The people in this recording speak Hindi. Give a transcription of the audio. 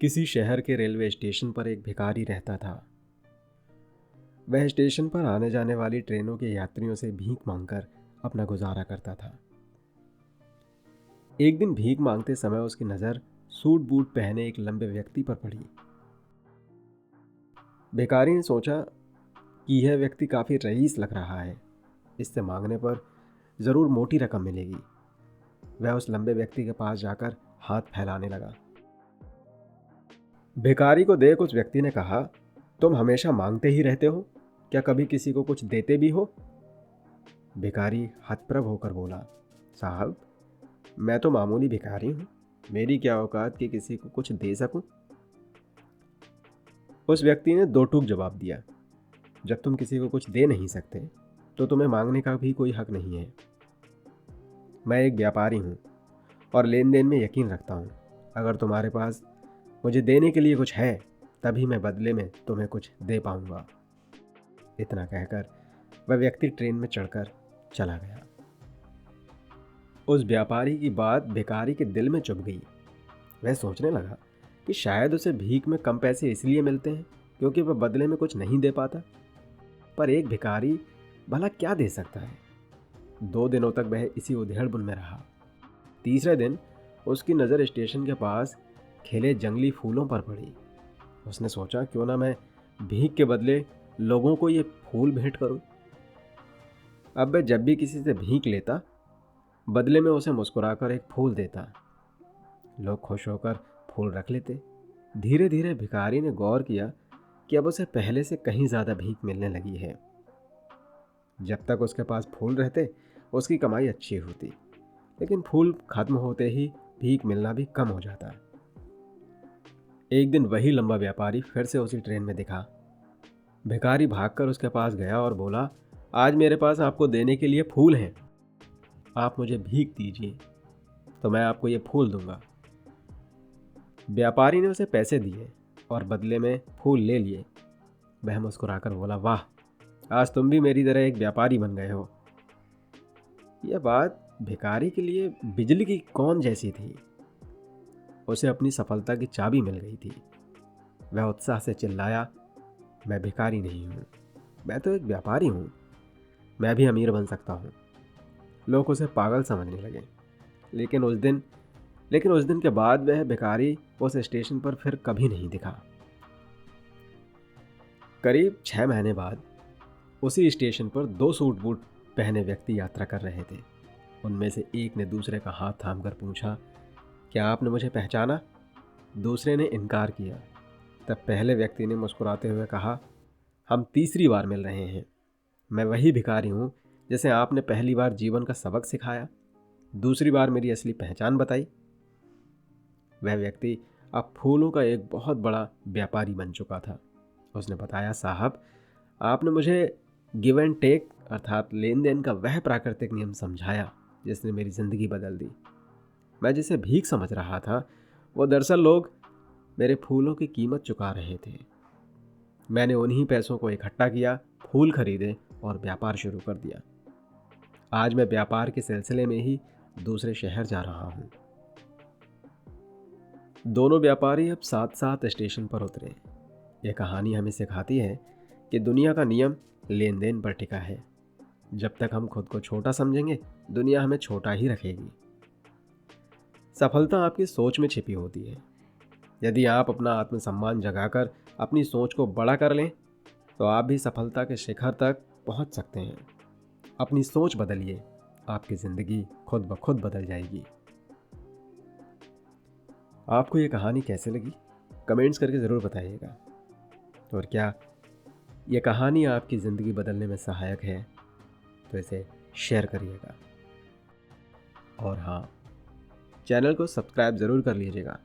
किसी शहर के रेलवे स्टेशन पर एक भिखारी रहता था। वह स्टेशन पर आने जाने वाली ट्रेनों के यात्रियों से भीख मांगकर अपना गुजारा करता था। एक दिन भीख मांगते समय उसकी नज़र सूट बूट पहने एक लंबे व्यक्ति पर पड़ी। भिखारी ने सोचा कि यह व्यक्ति काफ़ी रईस लग रहा है, इससे मांगने पर ज़रूर मोटी रकम मिलेगी। वह उस लंबे व्यक्ति के पास जाकर हाथ फैलाने लगा। भिखारी को देख उस व्यक्ति ने कहा, तुम हमेशा मांगते ही रहते हो, क्या कभी किसी को कुछ देते भी हो? भिखारी हतप्रभ होकर बोला, साहब, मैं तो मामूली भिखारी हूं, मेरी क्या औकात कि किसी को कुछ दे सकूं? उस व्यक्ति ने दो टूक जवाब दिया, जब तुम किसी को कुछ दे नहीं सकते तो तुम्हें मांगने का भी कोई हक नहीं है। मैं एक व्यापारी हूं और लेन देन में यकीन रखता हूं। अगर तुम्हारे पास मुझे देने के लिए कुछ है तभी मैं बदले में तुम्हें कुछ दे पाऊंगा। इतना कहकर वह व्यक्ति ट्रेन में चढ़कर चला गया। उस व्यापारी की बात भिखारी के दिल में चुभ गई। वह सोचने लगा कि शायद उसे भीख में कम पैसे इसलिए मिलते हैं क्योंकि वह बदले में कुछ नहीं दे पाता। पर एक भिखारी भला क्या दे सकता है? 2 दिनों तक वह इसी उधेड़बुन में रहा। तीसरे दिन उसकी नज़र स्टेशन के पास खिले जंगली फूलों पर पड़ी। उसने सोचा, क्यों ना मैं भीख के बदले लोगों को ये फूल भेंट करूं। अब वह जब भी किसी से भीख लेता, बदले में उसे मुस्कुराकर एक फूल देता। लोग खुश होकर फूल रख लेते। धीरे धीरे भिखारी ने गौर किया कि अब उसे पहले से कहीं ज़्यादा भीख मिलने लगी है। जब तक उसके पास फूल रहते उसकी कमाई अच्छी होती, लेकिन फूल खत्म होते ही भीख मिलना भी कम हो जाता। एक दिन वही लंबा व्यापारी फिर से उसी ट्रेन में दिखा। भिखारी भागकर उसके पास गया और बोला, आज मेरे पास आपको देने के लिए फूल हैं, आप मुझे भीख दीजिए तो मैं आपको ये फूल दूंगा। व्यापारी ने उसे पैसे दिए और बदले में फूल ले लिए। वह मुस्कुराकर बोला, वाह, आज तुम भी मेरी तरह एक व्यापारी बन गए हो। यह बात भिखारी के लिए बिजली की कौन जैसी थी। उसे अपनी सफलता की चाबी मिल गई थी। वह उत्साह से चिल्लाया, मैं भिखारी नहीं हूँ, मैं तो एक व्यापारी हूँ, मैं भी अमीर बन सकता हूँ। लोग उसे पागल समझने लगे। लेकिन उस दिन के बाद वह भिखारी उस स्टेशन पर फिर कभी नहीं दिखा। करीब 6 महीने बाद उसी स्टेशन पर 2 सूट बूट पहने व्यक्ति यात्रा कर रहे थे। उनमें से एक ने दूसरे का हाथ थामकर पूछा, क्या आपने मुझे पहचाना? दूसरे ने इनकार किया। तब पहले व्यक्ति ने मुस्कुराते हुए कहा, हम तीसरी बार मिल रहे हैं। मैं वही भिखारी हूँ जिसे आपने पहली बार जीवन का सबक सिखाया, दूसरी बार मेरी असली पहचान बताई। वह व्यक्ति अब फूलों का एक बहुत बड़ा व्यापारी बन चुका था। उसने बताया, साहब, आपने मुझे गिव एंड टेक अर्थात लेन देन का वह प्राकृतिक नियम समझाया जिसने मेरी ज़िंदगी बदल दी। मैं जिसे भीख समझ रहा था वो दरअसल लोग मेरे फूलों की कीमत चुका रहे थे। मैंने उन्हीं पैसों को इकट्ठा किया, फूल खरीदे और व्यापार शुरू कर दिया। आज मैं व्यापार के सिलसिले में ही दूसरे शहर जा रहा हूँ। दोनों व्यापारी अब साथ साथ स्टेशन पर उतरे। यह कहानी हमें सिखाती है कि दुनिया का नियम लेन देन पर टिका है। जब तक हम खुद को छोटा समझेंगे, दुनिया हमें छोटा ही रखेगी। सफलता आपकी सोच में छिपी होती है। यदि आप अपना आत्मसम्मान जगाकर अपनी सोच को बड़ा कर लें तो आप भी सफलता के शिखर तक पहुंच सकते हैं। अपनी सोच बदलिए, आपकी ज़िंदगी खुद ब खुद बदल जाएगी। आपको ये कहानी कैसे लगी? कमेंट्स करके ज़रूर बताइएगा। और क्या ये कहानी आपकी ज़िंदगी बदलने में सहायक है तो इसे शेयर करिएगा। और हाँ, चैनल को सब्सक्राइब ज़रूर कर लीजिएगा